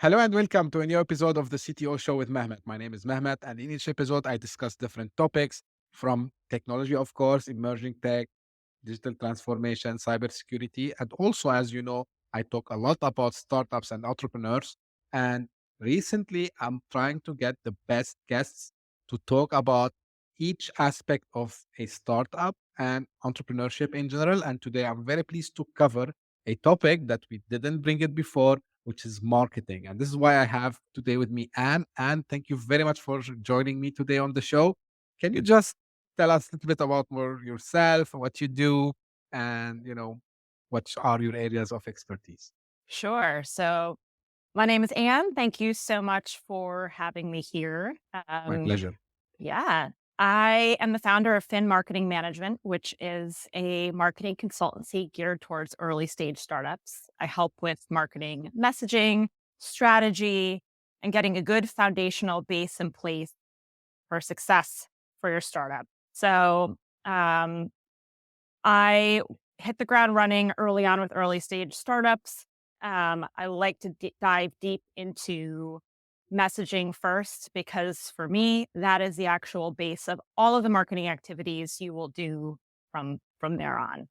Hello and welcome to a new episode of the CTO Show with Mehmet. My name is Mehmet, and in each episode, I discuss different topics from technology, of course, emerging tech, digital transformation, cybersecurity, and also, as you know, I talk a lot about startups and entrepreneurs. And recently, I'm trying to get the best guests to talk about each aspect of a startup and entrepreneurship in general. And today, I'm very pleased to cover a topic that we didn't bring it before, which is marketing. And this is why I have today with me Anne. Anne, thank you very much for joining me today on the show. Can you just tell us a little bit about more yourself, what you do, and what are your areas of expertise? Sure. So my name is Anne. Thank you so much for having me here. My pleasure. Yeah, I am the founder of Fin Marketing Management, which is a marketing consultancy geared towards early stage startups. I help with marketing messaging, strategy, and getting a good foundational base in place for success for your startup. So um, I hit the ground running early on with early stage startups. I like to dive deep into messaging first because for me, that is the actual base of all of the marketing activities you will do from there on.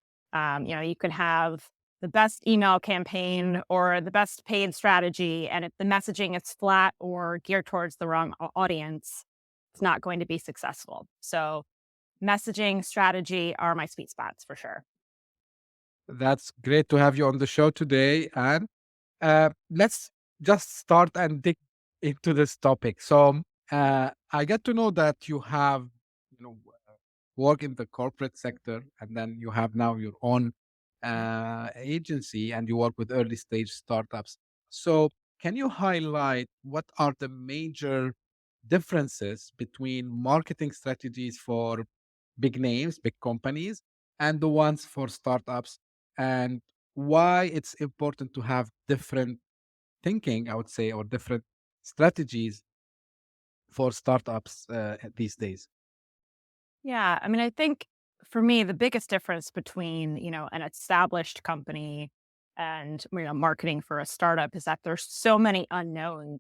You can have the best email campaign or the best paid strategy, and if the messaging is flat or geared towards the wrong audience, it's not going to be successful. So messaging strategy are my sweet spots for sure. That's great to have you on the show today. And let's just start and dig into this topic. So I get to know that you have, you know, work in the corporate sector, and then you have now your own Yep. agency, and you work with early stage startups. So can you highlight what are the major differences between marketing strategies for big names, big companies, and the ones for startups, and why it's important to have different thinking, I would say, or different strategies for startups these days. Yeah. I mean, I think for me, the biggest difference between, an established company and, marketing for a startup is that there's so many unknowns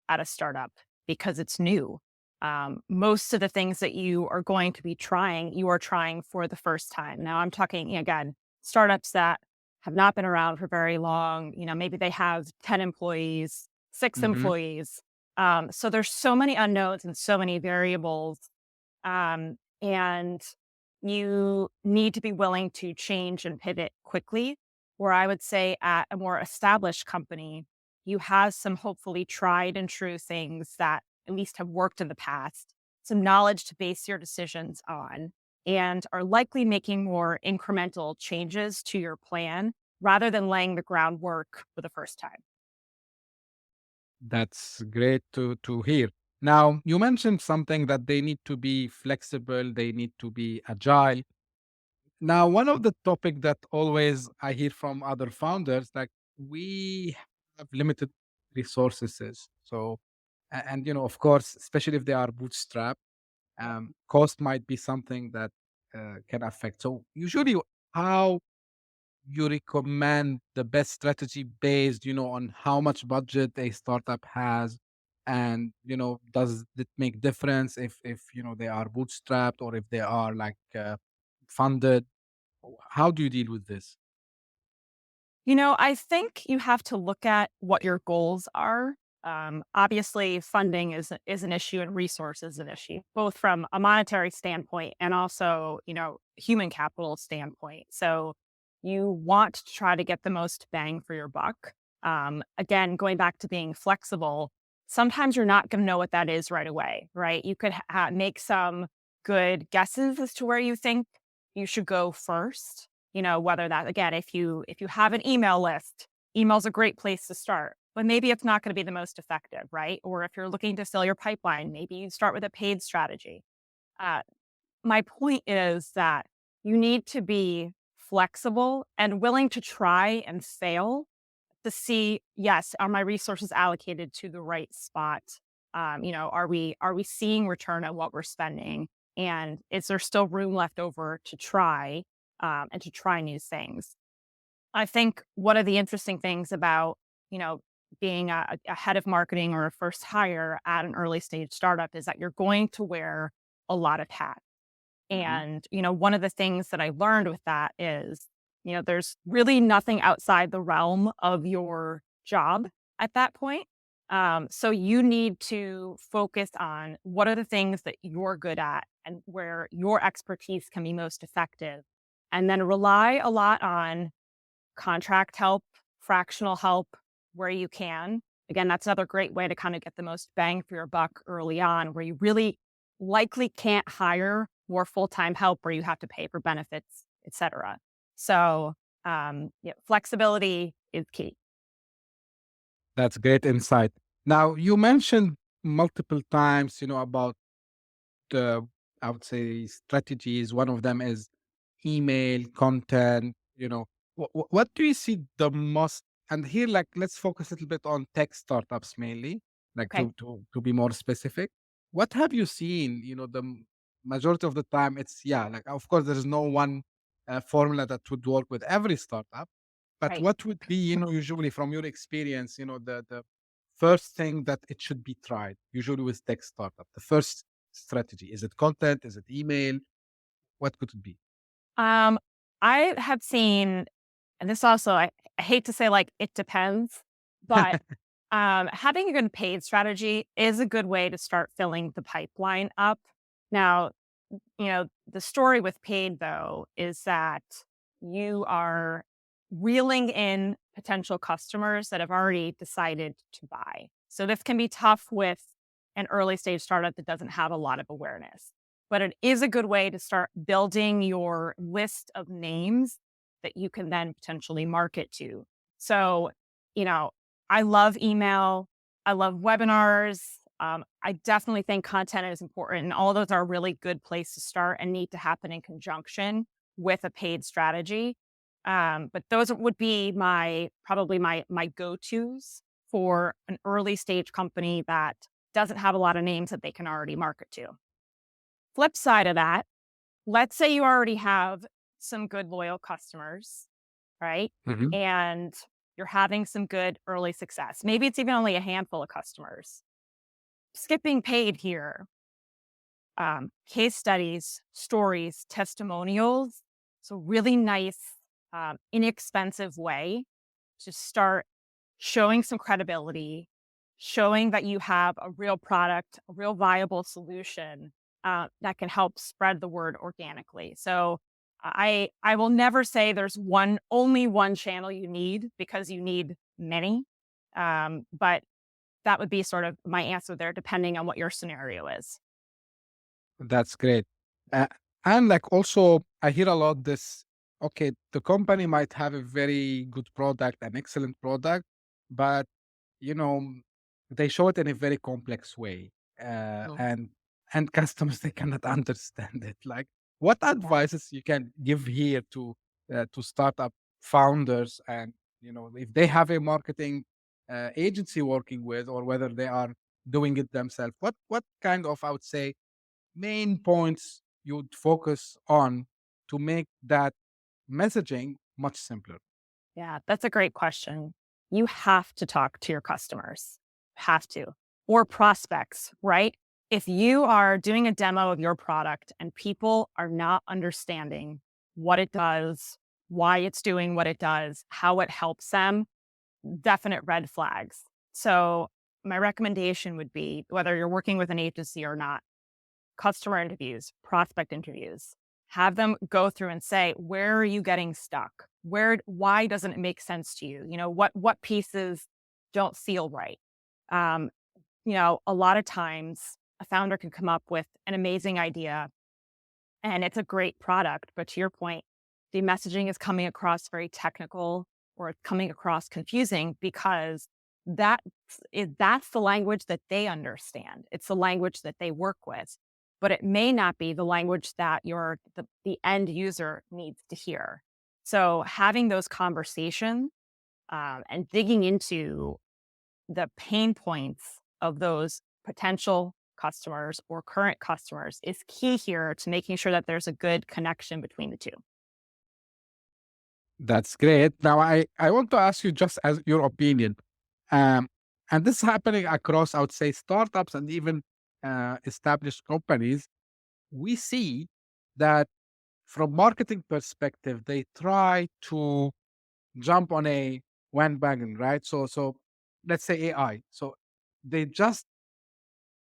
at a startup because it's new. Most of the things that you are going to be trying, you are trying for the first time. Now, I'm talking again, startups that have not been around for very long. Maybe they have 10 employees, six Hmm. employees. So there's so many unknowns and so many variables. And you need to be willing to change and pivot quickly. Where I would say at a more established company, you have some hopefully tried and true things that at least have worked in the past, some knowledge to base your decisions on, and are likely making more incremental changes to your plan rather than laying the groundwork for the first time. That's great to hear. Now, you mentioned something that they need to be flexible, they need to be agile. Now, one of the topic that always I hear from other founders, like we have limited resources. So, and of course, especially if they are bootstrap, cost might be something that can affect. So, usually, how you recommend the best strategy based, on how much budget a startup has, and does it make difference if they are bootstrapped or if they are like funded? How do you deal with this? I think you have to look at what your goals are. Obviously, funding is an issue and resources an issue, both from a monetary standpoint and also, human capital standpoint. So you want to try to get the most bang for your buck. Again, going back to being flexible, sometimes you're not going to know what that is right away, right? You could make some good guesses as to where you think you should go first, whether that, again, if you have an email list, email's a great place to start, but maybe it's not going to be the most effective, right? Or if you're looking to fill your pipeline, maybe you start with a paid strategy. uh, my point is that you need to be flexible and willing to try and fail to see, yes, are my resources allocated to the right spot? Are we seeing return on what we're spending? And is there still room left over to try and to try new things? I think one of the interesting things about, you know, being a head of marketing or a first hire at an early stage startup is that you're going to wear a lot of hats. Hmm. And, one of the things that I learned with that is, there's really nothing outside the realm of your job at that point. So you need to focus on what are the things that you're good at and where your expertise can be most effective. And then rely a lot on contract help, fractional help where you can. Again, that's another great way to kind of get the most bang for your buck early on, where you really likely can't hire more full-time help where you have to pay for benefits, et cetera. So, yeah, flexibility is key. That's great insight. Now, you mentioned multiple times, about the, I would say, strategies. One of them is email content. What do you see the most? And here, like, let's focus a little bit on tech startups mainly, like Okay. to be more specific. What have you seen? Majority of the time, it's, yeah, like, of course, there is no one formula that would work with every startup. But Right. what would be, usually from your experience, the first thing that it should be tried, usually with tech startup, the first strategy? Is it content? Is it email? What could it be? Um, I have seen, and this also, I hate to say like it depends, but having a good paid strategy is a good way to start filling the pipeline up. Now, the story with paid though is that you are reeling in potential customers that have already decided to buy. So this can be tough with an early stage startup that doesn't have a lot of awareness. But it is a good way to start building your list of names that you can then potentially market to. So, you know, I love email. I love webinars. I definitely think content is important, and all of those are a really good place to start and need to happen in conjunction with a paid strategy. But those would be probably my go tos for an early stage company that doesn't have a lot of names that they can already market to. Flip side of that, let's say you already have some good loyal customers, right? Mhm. And you're having some good early success. Maybe it's even only a handful of customers. Skipping paid here, case studies, stories, testimonials. So, really nice, inexpensive way to start showing some credibility, showing that you have a real product, a real viable solution that can help spread the word organically. So, I will never say there's only one channel you need because you need many. But that would be sort of my answer there, depending on what your scenario is. That's great. Uh, and like also, I hear a lot this. Okay, the company might have a very good product, an excellent product, but you know they show it in a very complex way, Mm. and customers they cannot understand it. Like, what Yeah. advices you can give here to startup founders, and if they have a marketing agency working with, or whether they are doing it themselves, what kind of, I would say, main points you would focus on to make that messaging much simpler? Yeah, that's a great question. You have to talk to your customers, have to, or prospects, right? If you are doing a demo of your product and people are not understanding what it does, why it's doing what it does, how it helps them, definite red flags. So, my recommendation would be whether you're working with an agency or not, customer interviews, prospect interviews. Have them go through and say, where are you getting stuck? Why doesn't it make sense to you? What pieces don't feel right? Um, a lot of times a founder can come up with an amazing idea and it's a great product. But to your point, the messaging is coming across very technical or it's coming across confusing because that that's the language that they understand. It's the language that they work with, but it may not be the language that the end user needs to hear. So having those conversations and digging into the pain points of those potential customers or current customers is key here to making sure that there's a good connection between the two. That's great. Now, I want to ask you, just as your opinion. Um, and this is happening across, I would say, startups and even established companies. We see that from marketing perspective, they try to jump on a bandwagon, right? So let's say AI. So they just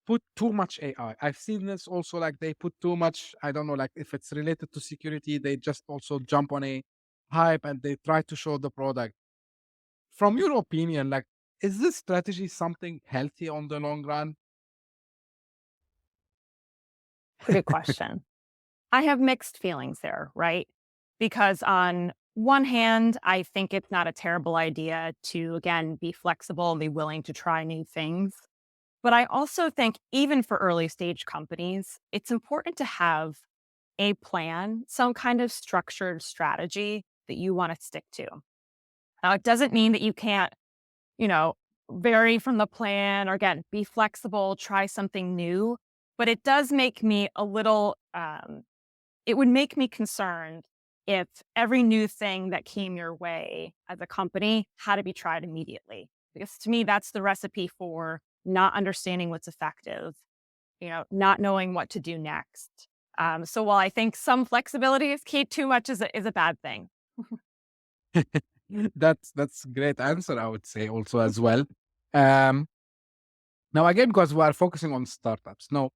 put too much AI. I've seen this also, like they put too much. I don't know, like if it's related to security, they just also jump on a hype and they try to show the product. From your opinion, like, is this strategy something healthy on the long run? Good question. I have mixed feelings there, right? Because on one hand, I think it's not a terrible idea to, again, be flexible and be willing to try new things. But I also think, even for early stage companies, it's important to have a plan, some kind of structured strategy that you want to stick to. Now, it doesn't mean that you can't, you know, vary from the plan or, again, be flexible, try something new. But it does make me a little, it would make me concerned if every new thing that came your way as a company had to be tried immediately. Because to me, that's the recipe for not understanding what's effective, not knowing what to do next. So while I think some flexibility is key, too much is a bad thing. That's great answer, I would say also as well. Um, Now again, because we are focusing on startups. Now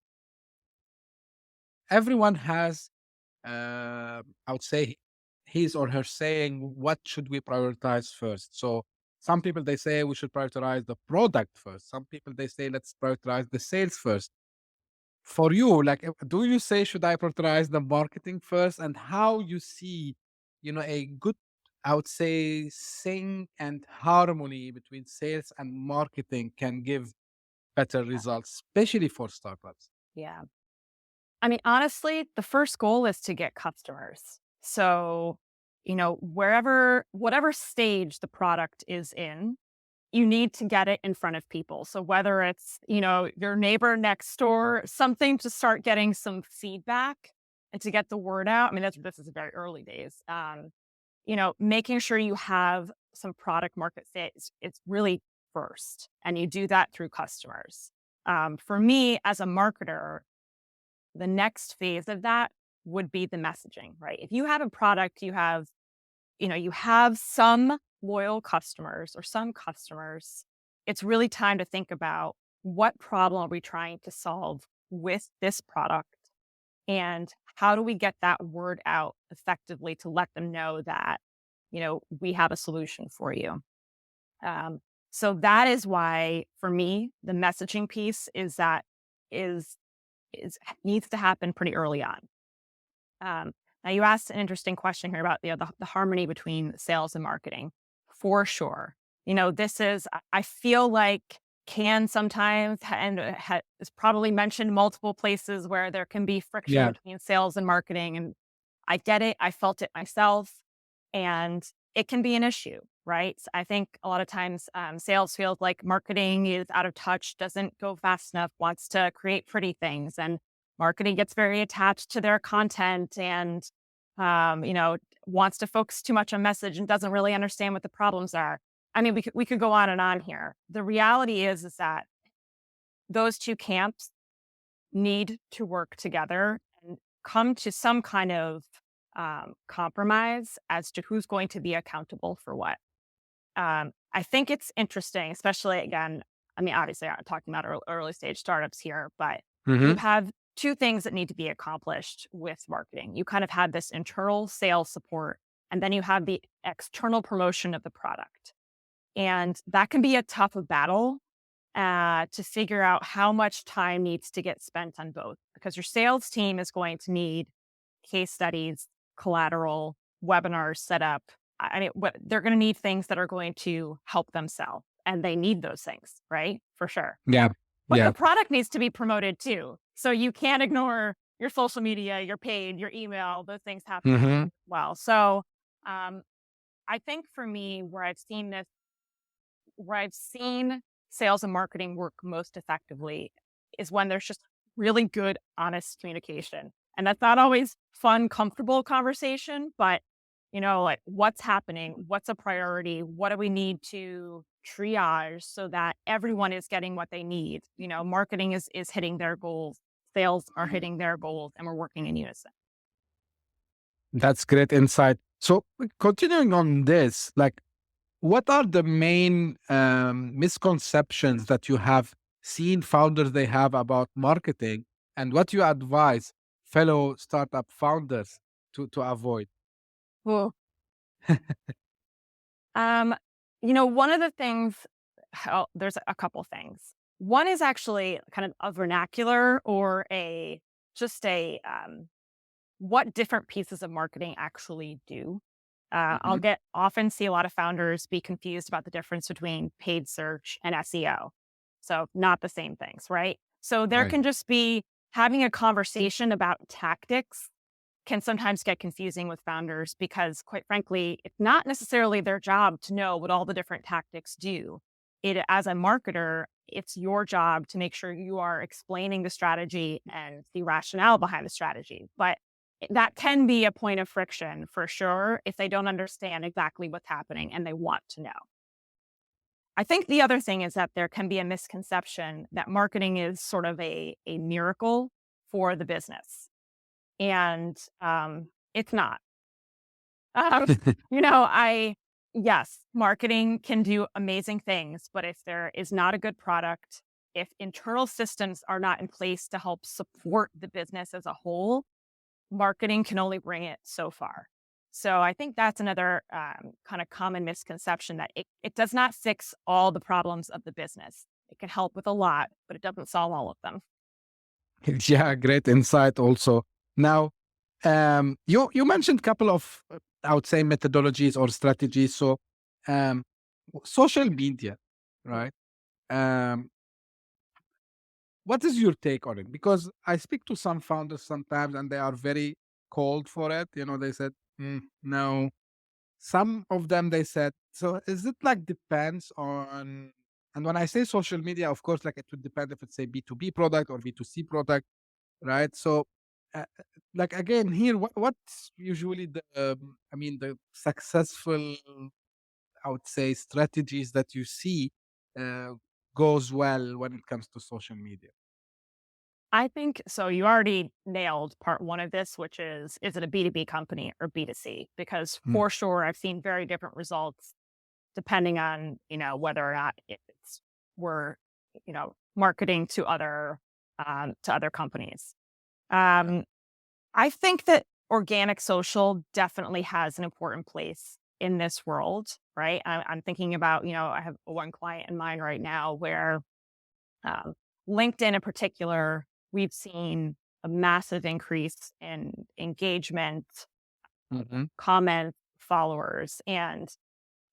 everyone has, I would say, his or her saying, what should we prioritize first? So some people they say we should prioritize the product first. Some people they say let's prioritize the sales first. For you, like, do you say should I prioritize the marketing first, and how you see, a good, I would say, sync and harmony between sales and marketing can give better results, especially for startups. Yeah. I mean, honestly, the first goal is to get customers. So, whatever stage the product is in, you need to get it in front of people. So whether it's, your neighbor next door, something to start getting some feedback and to get the word out. I mean, this is very early days. Making sure you have some product market fit it's really first. And you do that through customers. For me as a marketer, the next phase of that would be the messaging, right? If you have a product, you have some loyal customers or some customers, it's really time to think about what problem are we trying to solve with this product and how do we get that word out effectively to let them know that, we have a solution for you. Um, so that is why, for me, the messaging piece is is needs to happen pretty early on. Um, Now, you asked an interesting question here about the harmony between sales and marketing. For sure, this is I feel like can sometimes and is probably mentioned multiple places where there can be friction Yeah. between sales and marketing, and I get it. I felt it myself, and it can be an issue, right? I think a lot of times sales feels like marketing is out of touch, doesn't go fast enough, wants to create pretty things, and marketing gets very attached to their content and wants to focus too much on message and doesn't really understand what the problems are. I mean, we could go on and on here. The reality is that those two camps need to work together and come to some kind of compromise as to who's going to be accountable for what. I think it's interesting, especially again. I mean, obviously, I'm talking about early stage startups here, but you Hmm. have two things that need to be accomplished with marketing. You kind of have this internal sales support, and then you have the external promotion of the product. And that can be a tough battle to figure out how much time needs to get spent on both because your sales team is going to need case studies, collateral, webinars set up. I mean, they're going to need things that are going to help them sell, and they need those things, right? For sure. Yeah. But the Yeah. product needs to be promoted too. So you can't ignore your social media, your paid, your email. Those things have to happen Hmm. as well. So um, I think for me, where I've seen sales and marketing work most effectively is when there's just really good, honest communication. And that's not always fun, comfortable conversation, but like what's happening? What's a priority? What do we need to triage so that everyone is getting what they need. Marketing is hitting their goals, sales are hitting their goals, and we're working in unison. That's great insight. So continuing on this, like, what are the main misconceptions that you have seen founders they have about marketing, and what you advise fellow startup founders to avoid? Well, um, one of the things, there's a couple things. One is actually kind of a vernacular or what different pieces of marketing actually do. I'll Mhm. get often see a lot of founders be confused about the difference between paid search and SEO. So not the same things, right? So there Right. can just be having a conversation about tactics can sometimes get confusing with founders because quite frankly, it's not necessarily their job to know what all the different tactics do. It as a marketer, it's your job to make sure you are explaining the strategy and the rationale behind the strategy. But that can be a point of friction for sure if they don't understand exactly what's happening and they want to know. I think the other thing is that there can be a misconception that marketing is sort of a miracle for the business. And it's not. Um, yes, marketing can do amazing things, but if there is not a good product, if internal systems are not in place to help support the business as a whole, marketing can only bring it so far. So I think that's another kind of common misconception that it does not fix all the problems of the business. It can help with a lot, but it doesn't solve all of them. Yeah, great insight also. Now, you mentioned a couple of, I would say, methodologies or strategies. So, um, social media, right? Um, what is your take on it? Because I speak to some founders sometimes, and they are very cold for it. They said, no. Some of them they said, so is it like depends on? And when I say social media, of course, like it would depend if it's a B2B product or B2C product, right? So, like again, here, what's usually the successful, I would say, strategies that you see uh, goes well when it comes to social media? I think so. You already nailed part one of this, which is it a B2B company or B2C? Because Mm, for sure, I've seen very different results depending on, whether or not it's we're, marketing to other companies. yeah. Um, I think that organic social definitely has an important place in this world, right? I'm thinking about, I have one client in mind right now where um, LinkedIn in particular, we've seen a massive increase in engagement, Mhm. comments, followers. And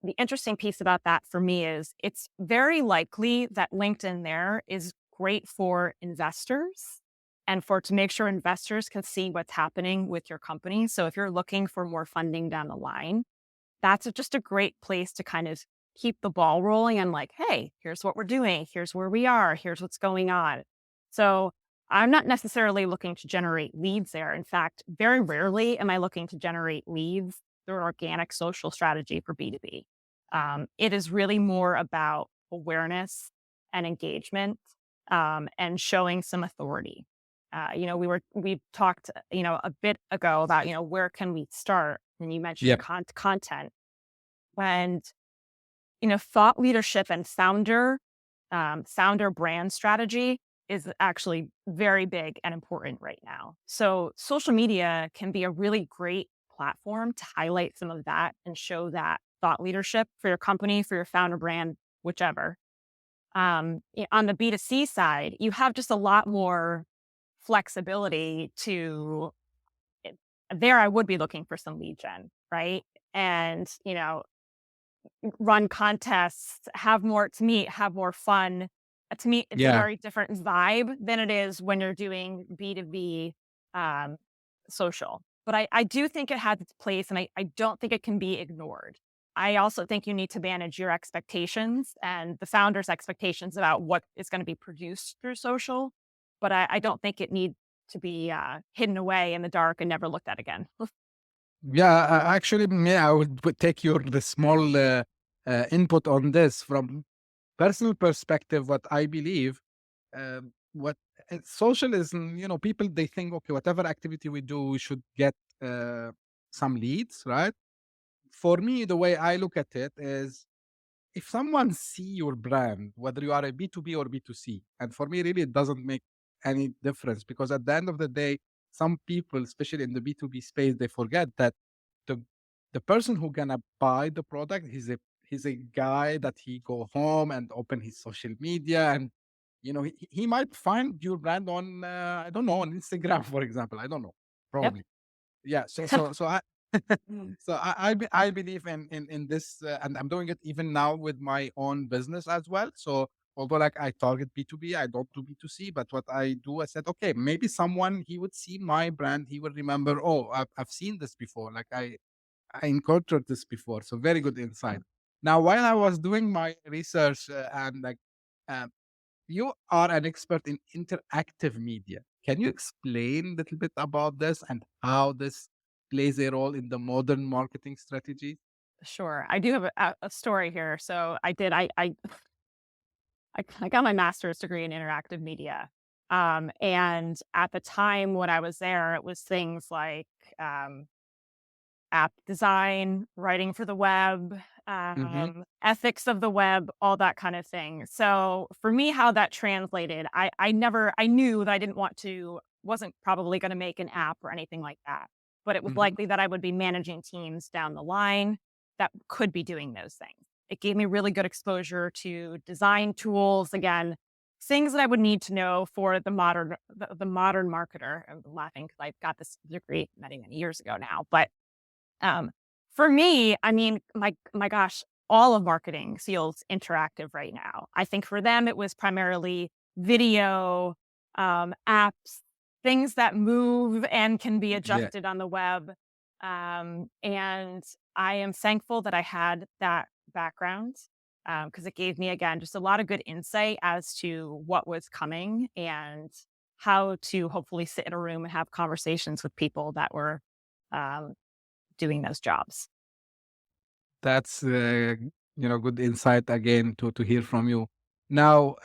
the interesting piece about that for me is it's very likely that LinkedIn there is great for investors and for to make sure investors can see what's happening with your company. So if you're looking for more funding down the line, that's just a great place to kind of keep the ball rolling and like, hey, here's what we're doing, here's where we are, here's what's going on. So I'm not necessarily looking to generate leads there. In fact, very rarely am I looking to generate leads through an organic social strategy for B2B. It is really more about awareness and engagement and showing some authority. We talked, a bit ago about, where can we start? And you mentioned Yep. content and, thought leadership and founder brand strategy is actually very big and important right now. So social media can be a really great platform to highlight some of that and show that thought leadership for your company, for your founder brand, whichever. On the B2C side, you have just a lot more flexibility to it- there I would be looking for some lead gen, right? And, run contests, have more fun. To me, it's a Yeah. very different vibe than it is when you're doing B2B um, social. But I do think it has its place and I don't think it can be ignored. I also think you need to manage your expectations and the founder's expectations about what is going to be produced through social. But I don't think it needs to be hidden away in the dark and never looked at again. Yeah, actually, yeah, I would take your the small input on this from personal perspective. What I believe, what socialism, people they think, okay, whatever activity we do, we should get some leads, right? For me, the way I look at it is, if someone see your brand, whether you are a B2B or B2C, and for me, really, it doesn't make any difference, because at the end of the day, some people, especially in the B2B space, they forget that the the person who gonna buy the product, he's a guy that he go home and open his social media, and he might find your brand on I don't know, on Instagram, for example. I don't know, Yep. probably. Yeah. So I I believe in this, and I'm doing it even now with my own business as well. So although like I target B2B, I don't do B2C. But what I do, I said, okay, maybe someone, he would see my brand, he would remember, oh, I've seen this before. Like I encountered this before. So very good insight. Now, while I was doing my research, and like, um, you are an expert in interactive media. Can you explain a little bit about this and how this plays a role in the modern marketing strategy? Sure. I do have a story here. So I got my master's degree in interactive media. And at the time when I was there, it was things like um, app design, writing for the web, Mm-hmm. ethics of the web, all that kind of thing. So for me, how that translated, I knew that I didn't want to, wasn't probably going to make an app or anything like that. But it was Mm-hmm. likely that I would be managing teams down the line that could be doing those things. It gave me really good exposure to design tools. Again, things that I would need to know for the modern marketer. I'm laughing because I got this degree many, many years ago now. But um, for me, I mean, my gosh, all of marketing feels interactive right now. I think for them, it was primarily video, apps, things that move and can be Yeah, adjusted on the web. And I am thankful that I had that background because it gave me, again, just a lot of good insight as to what was coming and how to hopefully sit in a room and have conversations with people that were um, doing those jobs. that's good insight again to hear from you. Now,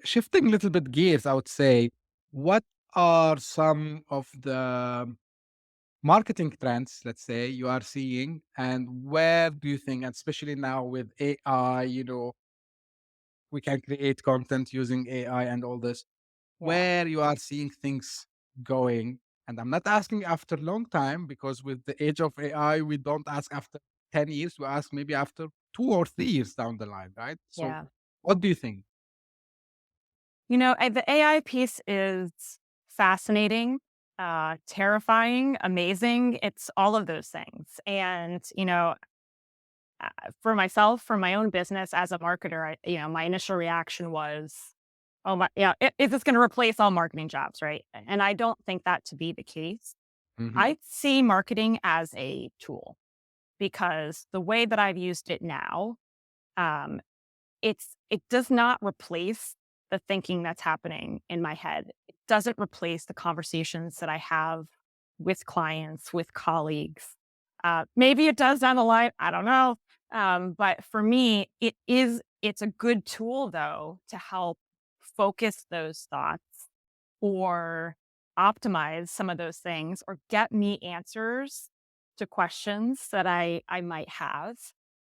shifting a little bit gears, I would say, what are some of the marketing trends, let's say, you are seeing, and where do you think, and especially now with AI, we can create content using AI and all this, Yeah. where you are seeing things going? And I'm not asking after a long time, because with the age of AI, we don't ask after 10 years, we ask maybe after 2 or 3 years down the line, right? So, Yeah. what do you think? The AI piece is fascinating, terrifying, amazing. It's all of those things. And, for myself, for my own business as a marketer, my initial reaction was, oh my, yeah, is this going to replace all marketing jobs? Right. And I don't think that to be the case. Hmm. I see marketing as a tool because the way that I've used it now, um, it does not replace the thinking that's happening in my head. It doesn't replace the conversations that I have with clients, with colleagues. Maybe it does down the line. I don't know. But for me, it's a good tool though to help focus those thoughts or optimize some of those things or get me answers to questions that I might have.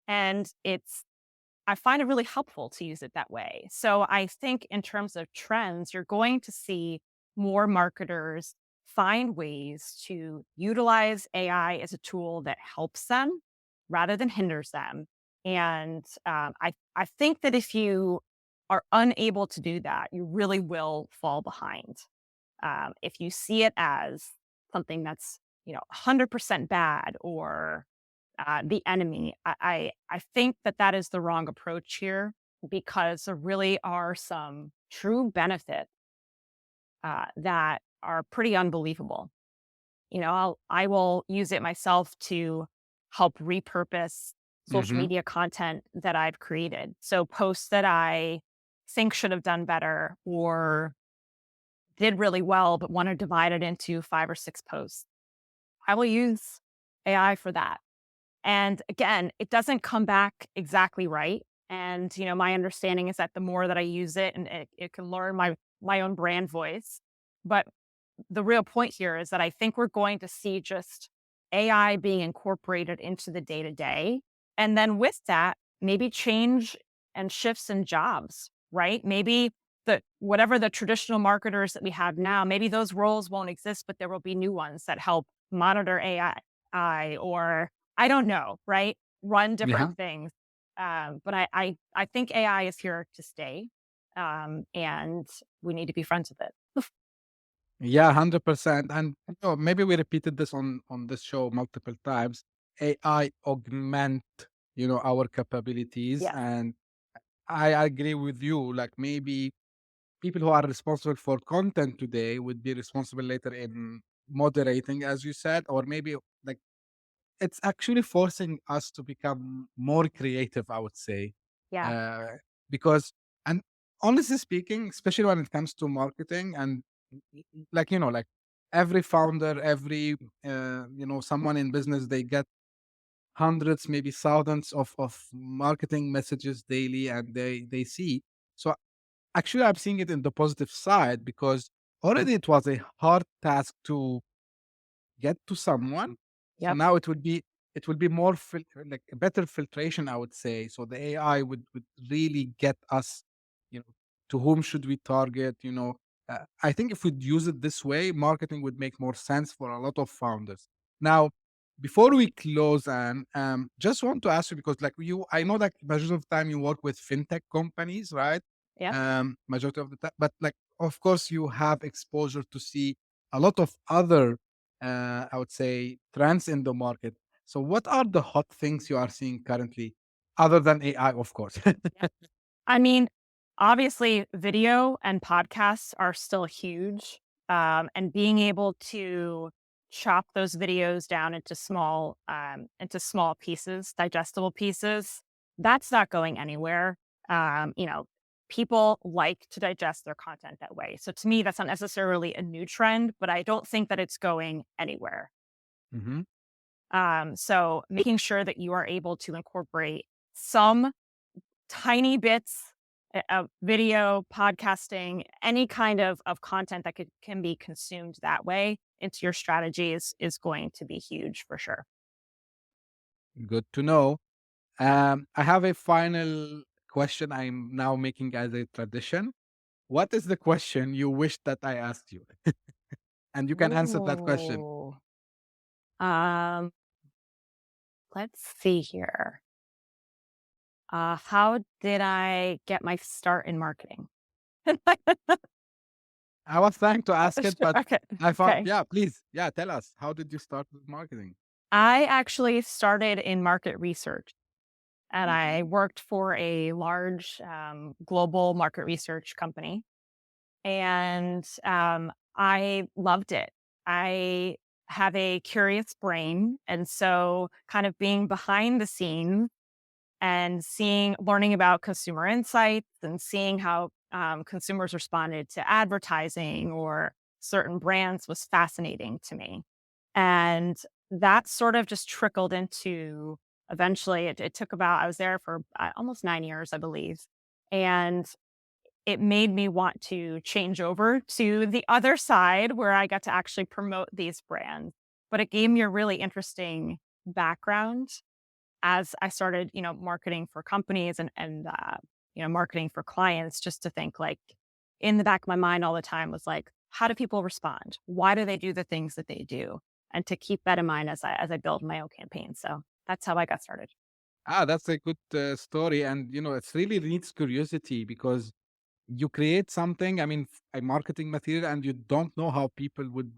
And I find it really helpful to use it that way. So I think in terms of trends, you're going to see more marketers find ways to utilize AI as a tool that helps them rather than hinders them. And I think that if you are unable to do that, you really will fall behind. If you see it as something that's 100% bad or the enemy. I think that that is the wrong approach here because there really are some true benefits that are pretty unbelievable. I will use it myself to help repurpose social Hmm. media content that I've created. So posts that I think should have done better or did really well, but want to divide it into 5 or 6 posts. I will use AI for that And again, it doesn't come back exactly right. And my understanding is that the more that I use it, and it can learn my own brand voice. But the real point here is that I think we're going to see just AI being incorporated into the day to day. And then with that, maybe change and shifts in jobs, right? Maybe whatever the traditional marketers that we have now, maybe those roles won't exist, but there will be new ones that help monitor AI or I don't know, right? Run Yeah. different things. But I think AI is here to stay. And we need to be friends with it. Yeah, 100%. And maybe we repeated this on this show multiple times. AI augment, our capabilities. Yes. And I agree with you. Like maybe people who are responsible for content today would be responsible later in moderating, as you said, or maybe like it's actually forcing us to become more creative, I would say. Yeah. Uh, because, and honestly speaking, especially when it comes to marketing and like, like every founder, every, someone in business, they get hundreds, maybe thousands of marketing messages daily and they see. So actually, I'm seeing it in the positive side because already it was a hard task to get to someone. So Yep. now it will be more like a better filtration, I would say. So the AI would really get us, to whom should we target? I think if we'd use it this way, marketing would make more sense for a lot of founders. Now, before we close, and just want to ask you because, like I know that majority of the time you work with fintech companies, right? Yep. Majority of the time, but like, of course, you have exposure to see a lot of other I would say, trends in the market. So, what are the hot things you are seeing currently, other than AI, of course? Yep. I mean, obviously, video and podcasts are still huge. And being able to chop those videos down into small pieces, digestible pieces, that's not going anywhere. People like to digest their content that way. So to me, that's not necessarily a new trend, but I don't think that it's going anywhere. Hmm. So making sure that you are able to incorporate some tiny bits of video, podcasting, any kind of content that can be consumed that way into your strategy is going to be huge for sure. Good to know. I have a final question I'm now making as a tradition. What is the question you wish that I asked you? And you can answer that question. Ooh. Um, let's see here. How did I get my start in marketing? I was trying to ask it, Sure. but Okay. I thought, Okay. yeah, please, yeah, tell us. How did you start with marketing? I actually started in market research. And I Hmm. worked for a large global market research company. And I loved it. I have a curious brain. And so, kind of being behind the scenes and learning about consumer insights and seeing how consumers responded to advertising or certain brands was fascinating to me. And that sort of just trickled into eventually, it took about, I was there for almost 9 years, I believe. And it made me want to change over to the other side where I got to actually promote these brands. But it gave me a really interesting background as I started, marketing for companies and marketing for clients, just to think like in the back of my mind all the time was like, how do people respond? Why do they do the things that they do? And to keep that in mind as I build my own campaign. So that's how I got started. That's a good story. And, it's really needs curiosity because you create something, I mean, a marketing material, and you don't know how people would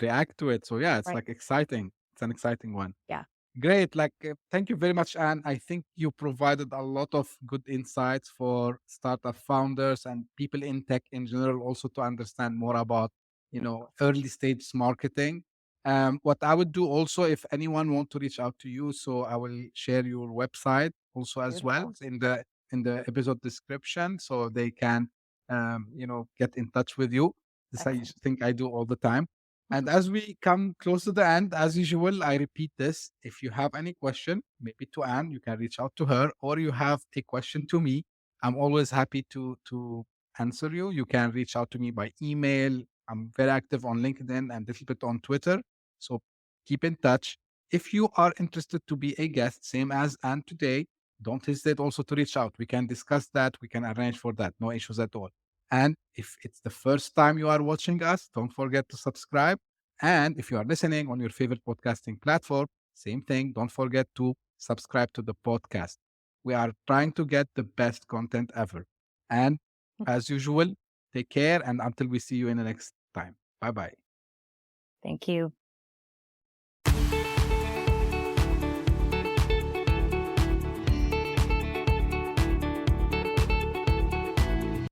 react to it. So yeah, it's Right. like exciting. It's an exciting one. Yeah. Great. Like, thank you very much, Anne. I think you provided a lot of good insights for startup founders and people in tech in general, also to understand more about, early stage marketing. What I would do also, if anyone want to reach out to you, so I will share your website also as well Beautiful. in the episode description, so they can, get in touch with you. This I Excellent. think I do all the time. And as we come close to the end, as usual, I repeat this. If you have any question, maybe to Anne, you can reach out to her, or you have a question to me. I'm always happy to answer you. You can reach out to me by email. I'm very active on LinkedIn and a little bit on Twitter. So keep in touch. If you are interested to be a guest, same as Anne today, don't hesitate also to reach out. We can discuss that. We can arrange for that. No issues at all. And if it's the first time you are watching us, don't forget to subscribe. And if you are listening on your favorite podcasting platform, same thing. Don't forget to subscribe to the podcast. We are trying to get the best content ever. And as usual, take care. And until we see you in the next time. Bye bye. Thank you.